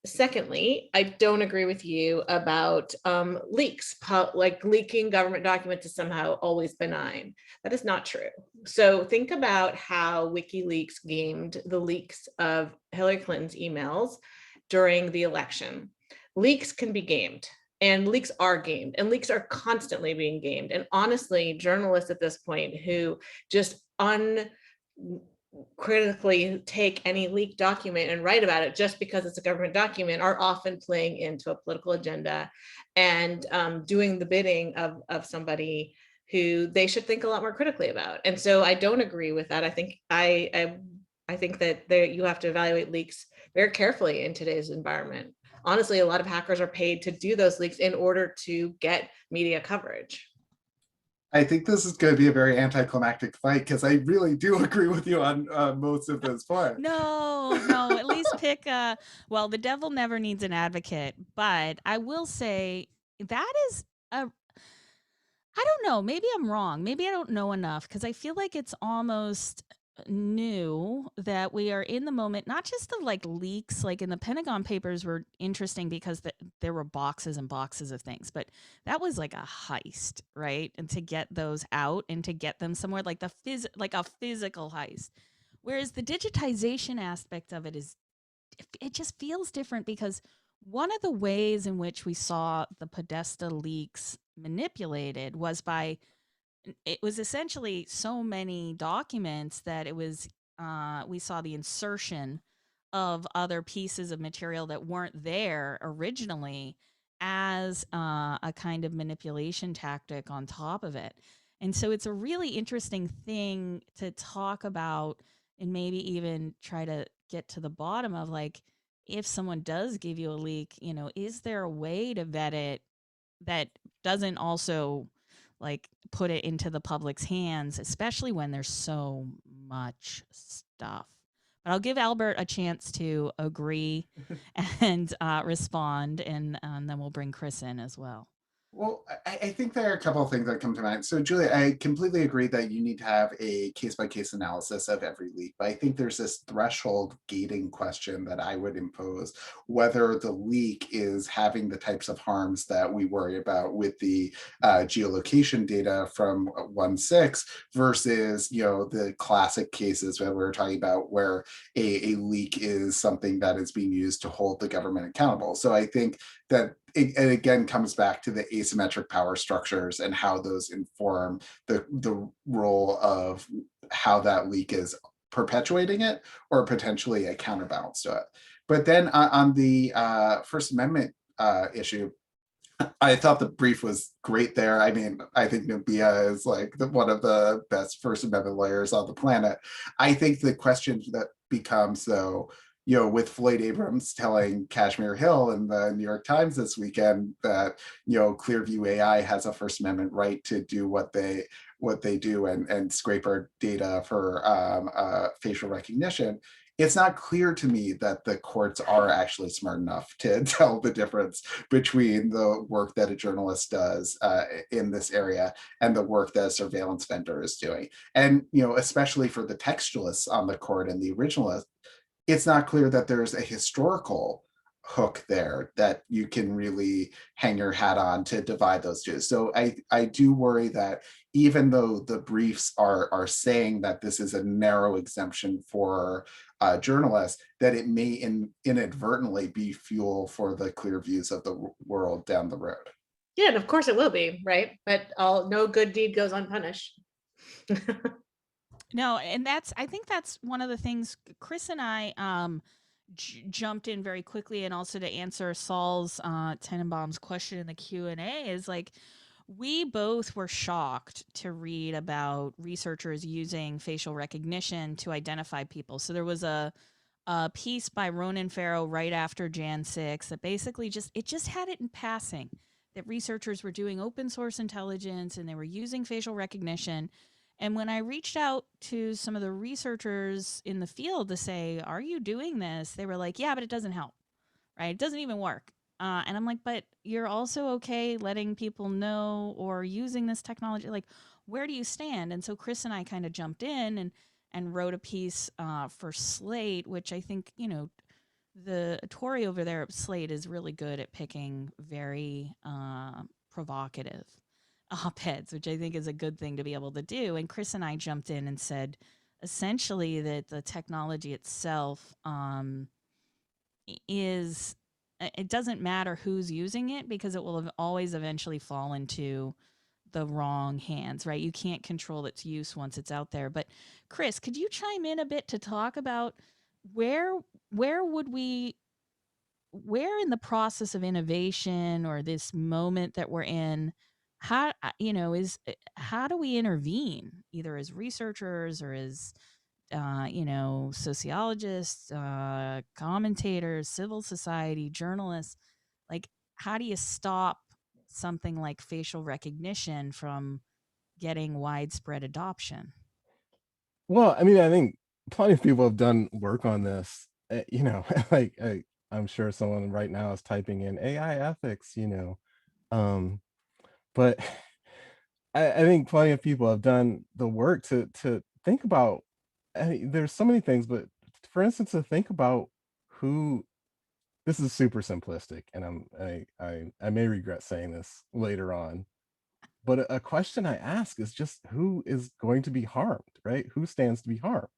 Secondly, I don't agree with you about leaks, leaking government documents is somehow always benign. That is not true. So think about how WikiLeaks gamed the leaks of Hillary Clinton's emails during the election. Leaks can be gamed, and leaks are gamed, and leaks are constantly being gamed. And honestly, journalists at this point who just critically take any leaked document and write about it just because it's a government document are often playing into a political agenda and doing the bidding of somebody who they should think a lot more critically about. And so I don't agree with that. I think I think that you have to evaluate leaks very carefully in today's environment. Honestly, a lot of hackers are paid to do those leaks in order to get media coverage. I think this is going to be a very anticlimactic fight, because I really do agree with you on most of those points. No, at least pick well, the devil never needs an advocate, but I will say that is I don't know, maybe I'm wrong. Maybe I don't know enough, because I feel like it's almost new that we are in the moment, not just the leaks, in the Pentagon papers were interesting because there were boxes and boxes of things, but that was like a heist, right? And to get those out and to get them somewhere, like a physical heist. Whereas the digitization aspect of it just feels different, because one of the ways in which we saw the Podesta leaks manipulated was it was essentially so many documents that it was we saw the insertion of other pieces of material that weren't there originally as a kind of manipulation tactic on top of it. And so it's a really interesting thing to talk about, and maybe even try to get to the bottom of, if someone does give you a leak, is there a way to vet it that doesn't also like put it into the public's hands, especially when there's so much stuff. But I'll give Albert a chance to agree and respond, and then we'll bring Chris in as well. Well, I think there are a couple of things that come to mind. So, Julia, I completely agree that you need to have a case-by-case analysis of every leak. But I think there's this threshold gating question that I would impose, whether the leak is having the types of harms that we worry about with the geolocation data from 1.6 versus, the classic cases that we're talking about where a leak is something that is being used to hold the government accountable. So I think that it again comes back to the asymmetric power structures and how those inform the role of how that leak is perpetuating it or potentially a counterbalance to it. But then on the First Amendment issue, I thought the brief was great there. I mean, I think Nubia is like one of the best First Amendment lawyers on the planet. I think the question that becomes, though, with Floyd Abrams telling Kashmir Hill in the New York Times this weekend that, Clearview AI has a First Amendment right to do what they do and scrape our data for facial recognition. It's not clear to me that the courts are actually smart enough to tell the difference between the work that a journalist does in this area and the work that a surveillance vendor is doing. And, especially for the textualists on the court and the originalists, it's not clear that there's a historical hook there that you can really hang your hat on to divide those two. So I do worry that even though the briefs are saying that this is a narrow exemption for journalists, that it may inadvertently be fuel for the clear views of the world down the road. Yeah, and of course it will be, right? But no good deed goes unpunished. No, and I think that's one of the things Chris and I jumped in very quickly, and also to answer Saul's Tenenbaum's question in the Q&A is like, we both were shocked to read about researchers using facial recognition to identify people. So there was a piece by Ronan Farrow right after Jan 6 that basically just had it in passing that researchers were doing open source intelligence and they were using facial recognition. And when I reached out to some of the researchers in the field to say, are you doing this? They were like, yeah, but it doesn't help, right? It doesn't even work. And I'm like, but you're also okay letting people know or using this technology. Like, where do you stand? And so Chris and I kind of jumped in and wrote a piece for Slate, which I think, the Tori over there at Slate is really good at picking very provocative op-eds, which I think is a good thing to be able to do. And Chris and I jumped in and said, essentially, that the technology itself it doesn't matter who's using it because it will always eventually fall into the wrong hands, right? You can't control its use once it's out there. But Chris, could you chime in a bit to talk about where in the process of innovation or this moment that we're in, how do we intervene either as researchers or as sociologists, commentators, civil society, journalists? Like, how do you stop something like facial recognition from getting widespread adoption? Well, I mean, I think plenty of people have done work on this. Like I'm sure someone right now is typing in AI ethics. But I think plenty of people have done the work to think about. I mean, there's so many things, but for instance, to think about who. This is super simplistic, and I may regret saying this later on. But a question I ask is just who is going to be harmed, right? Who stands to be harmed?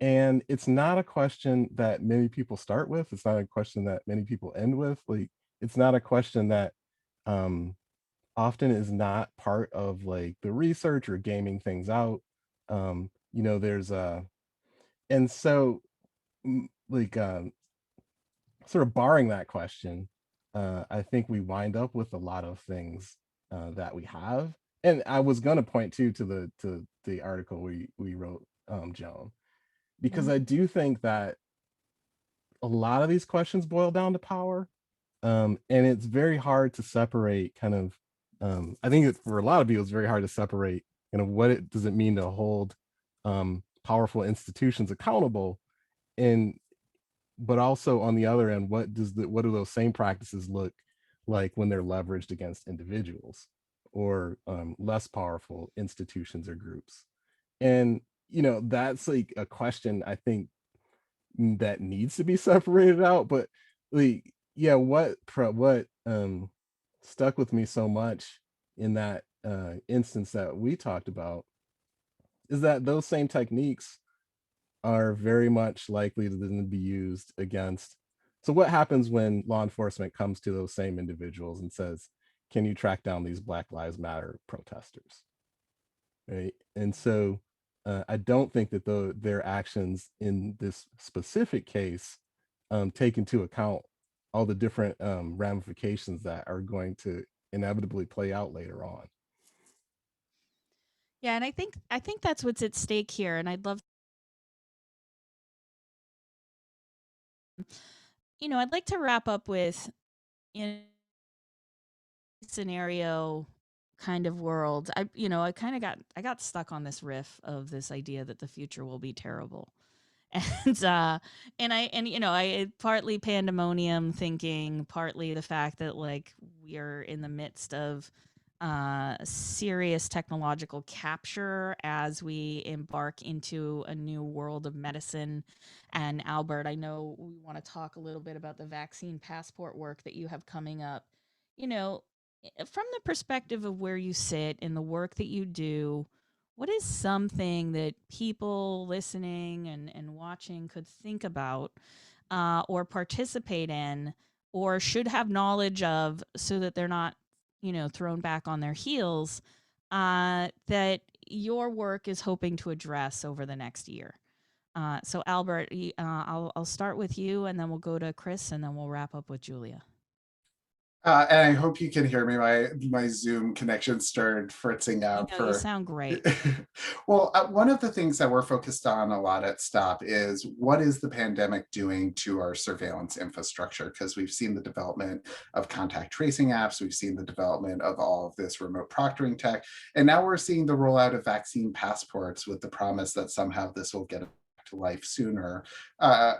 And it's not a question that many people start with. It's not a question that many people end with. Like, it's not a question that often is not part of like the research or gaming things out. There's and so like sort of barring that question, I think we wind up with a lot of things that we have. And I was going to point to the article we wrote, Joan, because I do think that a lot of these questions boil down to power. And it's very hard to separate kind of, I think for a lot of people, it's very hard to separate what does it mean to hold powerful institutions accountable, and but also on the other end, what do those same practices look like when they're leveraged against individuals or less powerful institutions or groups? And that's like a question I think that needs to be separated out. But like, yeah, what stuck with me so much in that instance that we talked about is that those same techniques are very much likely to then be used against. So what happens when law enforcement comes to those same individuals and says, can you track down these Black Lives Matter protesters? Right. And so I don't think that their actions in this specific case take into account all the different ramifications that are going to inevitably play out later on. Yeah, and I think that's what's at stake here, and I'd love, I'd like to wrap up with, in scenario kind of world. I kind of got stuck on this riff of this idea that the future will be terrible. And I partly pandemonium thinking, partly the fact that like we're in the midst of serious technological capture as we embark into a new world of medicine. And Albert, I know we want to talk a little bit about the vaccine passport work that you have coming up. You know, from the perspective of where you sit in the work that you do, what is something that people listening and watching could think about or participate in or should have knowledge of so that they're not, thrown back on their heels that your work is hoping to address over the next year? So Albert, I'll start with you, and then we'll go to Chris, and then we'll wrap up with Julia. And I hope you can hear me. My Zoom connection started fritzing out You for. sound great. Well, one of the things that we're focused on a lot at S.T.O.P is what is the pandemic doing to our surveillance infrastructure? Because we've seen the development of contact tracing apps, we've seen the development of all of this remote proctoring tech, and now we're seeing the rollout of vaccine passports with the promise that somehow this will get to life sooner,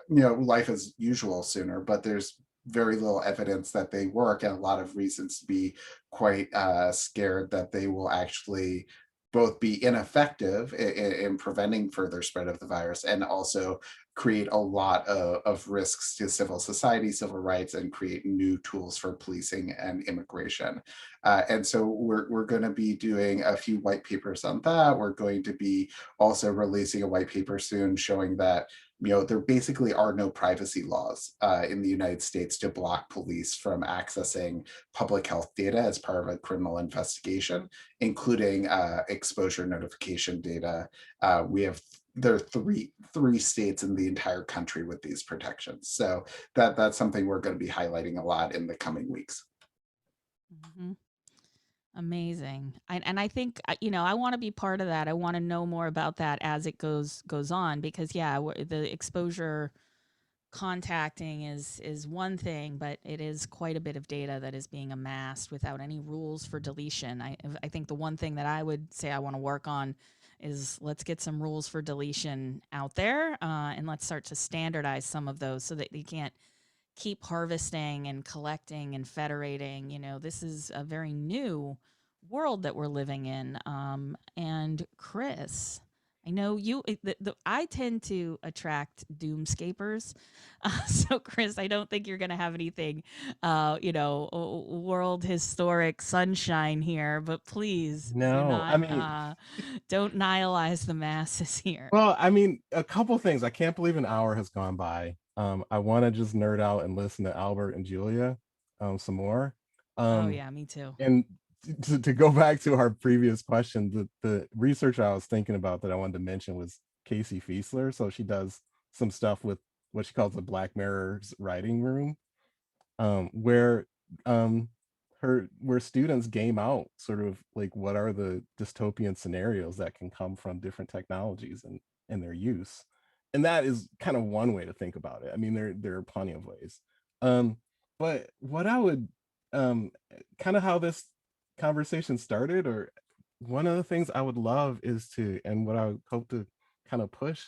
life as usual sooner, but there's very little evidence that they work and a lot of reasons to be quite scared that they will actually both be ineffective in preventing further spread of the virus and also create a lot of risks to civil society, civil rights, and create new tools for policing and immigration. And so we're going to be doing a few white papers on that. We're going to be also releasing a white paper soon showing that there basically are no privacy laws in the United States to block police from accessing public health data as part of a criminal investigation, including exposure notification data. There are three states in the entire country with these protections. So that's something we're going to be highlighting a lot in the coming weeks. Mm-hmm. Amazing. And I think, I want to be part of that. I want to know more about that as it goes on, because the exposure contacting is one thing, but it is quite a bit of data that is being amassed without any rules for deletion. I think the one thing that I would say I want to work on is let's get some rules for deletion out there, and let's start to standardize some of those so that you can't keep harvesting and collecting and federating. This is a very new world that we're living in. And Chris, I know I tend to attract doomscapers. So Chris, I don't think you're going to have anything, world historic sunshine here, but please No, I mean, don't nihilize the masses here. well, I mean, a couple things. I can't believe an hour has gone by. I want to just nerd out and listen to Albert and Julia some more. Oh yeah, me too. And to go back to our previous question, the researcher I was thinking about that I wanted to mention was Casey Fiesler. So she does some stuff with what she calls the Black Mirror's writing room, where where students game out sort of like what are the dystopian scenarios that can come from different technologies and their use. And that is kind of one way to think about it. I mean, there are plenty of ways. But what I would kind of how this conversation started, or one of the things I would love is to, and what I would hope to kind of push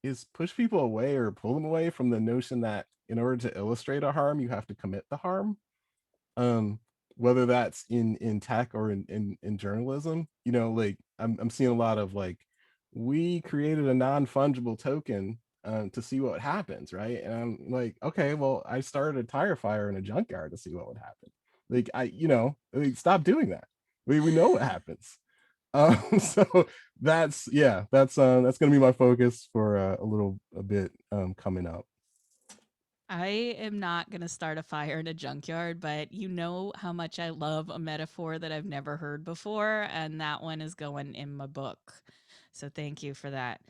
is push people away or pull them away from the notion that in order to illustrate a harm, you have to commit the harm. Um, whether that's in tech or in journalism, like I'm seeing a lot of like, we created a non-fungible token to see what happens, right? And I'm like, okay, well, I started a tire fire in a junkyard to see what would happen. Like like, stop doing that. We know what happens. So that's gonna be my focus for a bit coming up. I am not going to start a fire in a junkyard, but you know how much I love a metaphor that I've never heard before, and that one is going in my book. So thank you for that.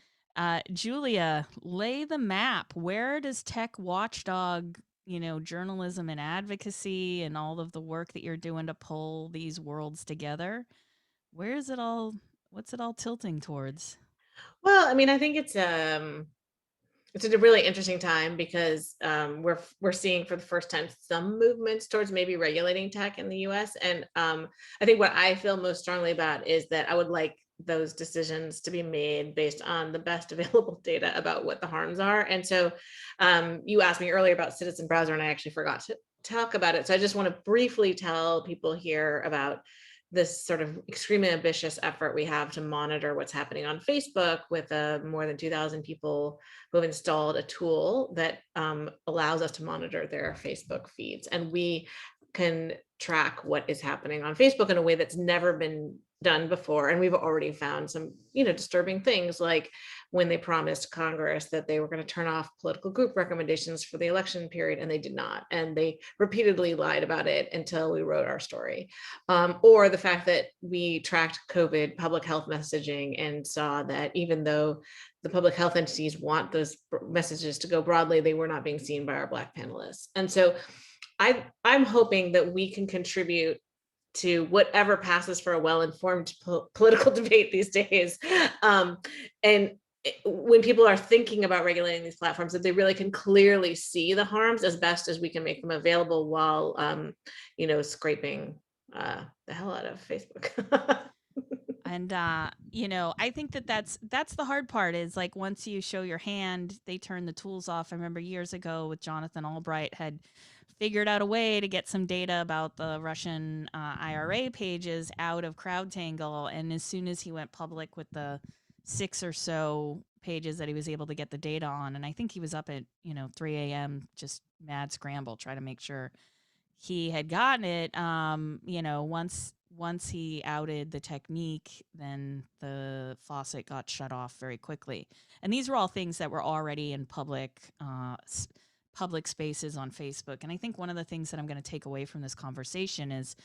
Julia, lay the map. Where does tech watchdog, journalism and advocacy and all of the work that you're doing to pull these worlds together? Where is it all? What's it all tilting towards? Well, I mean, I think it's a really interesting time because we're seeing for the first time some movements towards maybe regulating tech in the U.S. And I think what I feel most strongly about is that I would like those decisions to be made based on the best available data about what the harms are. And so you asked me earlier about Citizen Browser, and I actually forgot to talk about it. So I just want to briefly tell people here about this sort of extremely ambitious effort we have to monitor what's happening on Facebook with more than 2,000 people who have installed a tool that allows us to monitor their Facebook feeds. And we can track what is happening on Facebook in a way that's never been done before. And we've already found some, disturbing things, like when they promised Congress that they were going to turn off political group recommendations for the election period, and they did not. And they repeatedly lied about it until we wrote our story. Or the fact that we tracked COVID public health messaging and saw that even though the public health entities want those messages to go broadly, they were not being seen by our Black panelists. And so I'm hoping that we can contribute to whatever passes for a well-informed political debate these days. And when people are thinking about regulating these platforms, that they really can clearly see the harms as best as we can make them available while, scraping the hell out of Facebook. And I think that's the hard part, is like once you show your hand, they turn the tools off. I remember years ago with Jonathan Albright had figured out a way to get some data about the Russian IRA pages out of CrowdTangle, and as soon as he went public with the 6 or so pages that he was able to get the data on, and I think he was up at 3 a.m. just mad scramble trying to make sure he had gotten it. Once he outed the technique, then the faucet got shut off very quickly. And these were all things that were already in public spaces on Facebook. And I think one of the things that I'm going to take away from this conversation is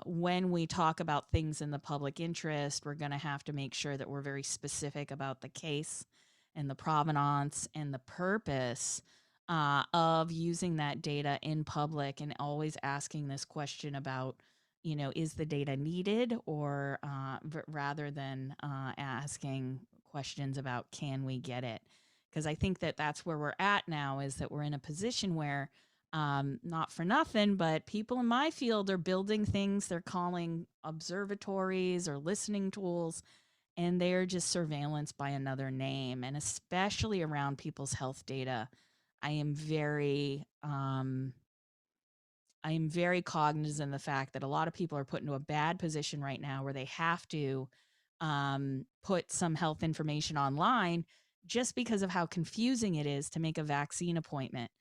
when we talk about things in the public interest, we're going to have to make sure that we're very specific about the case and the provenance and the purpose of using that data in public, and always asking this question about, is the data needed, or rather than asking questions about, can we get it? Because I think that that's where we're at now, is that we're in a position where, not for nothing, but people in my field are building things they're calling observatories or listening tools, and they're just surveillance by another name. And especially around people's health data, I am very cognizant of the fact that a lot of people are put into a bad position right now where they have to put some health information online just because of how confusing it is to make a vaccine appointment,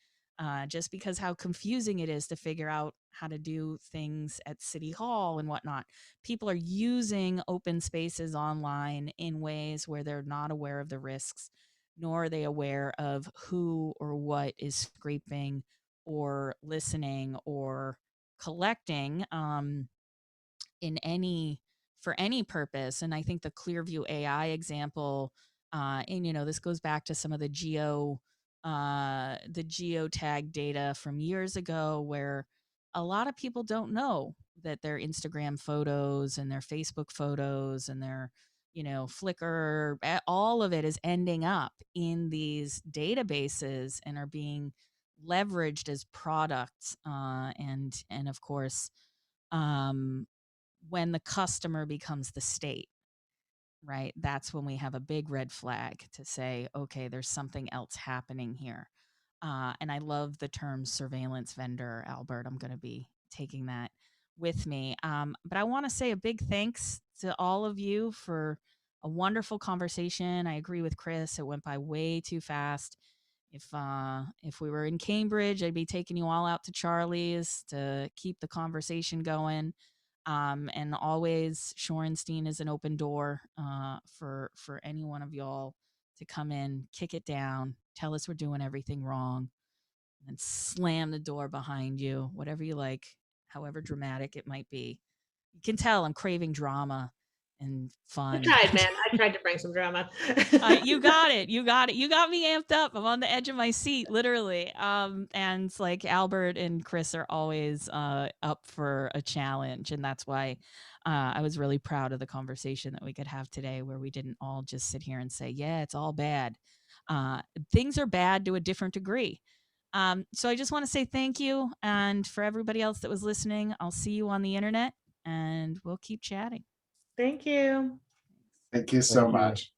just because how confusing it is to figure out how to do things at City Hall and whatnot. People are using open spaces online in ways where they're not aware of the risks, nor are they aware of who or what is scraping or listening or collecting in any for any purpose. And I think the Clearview AI example, and this goes back to some of the geotag data from years ago, where a lot of people don't know that their Instagram photos and their Facebook photos and their Flickr, all of it is ending up in these databases and are being leveraged as products, and of course, when the customer becomes the state, right? That's when we have a big red flag to say, okay, there's something else happening here. And I love the term surveillance vendor, Albert. I'm going to be taking that with me. But I want to say a big thanks to all of you for a wonderful conversation. I agree with Chris. It went by way too fast. If we were in Cambridge, I'd be taking you all out to Charlie's to keep the conversation going. And always, Shorenstein is an open door for any one of y'all to come in, kick it down, tell us we're doing everything wrong, and slam the door behind you, whatever you like, however dramatic it might be. You can tell I'm craving drama and fun. I tried, man. I tried to bring some drama. You got it. You got it. You got me amped up. I'm on the edge of my seat, literally. And like Albert and Chris are always up for a challenge, and that's why I was really proud of the conversation that we could have today, where we didn't all just sit here and say, "Yeah, it's all bad." Things are bad to a different degree. So I just want to say thank you, and for everybody else that was listening, I'll see you on the internet, and we'll keep chatting. Thank you. Thank you so Thank you. much.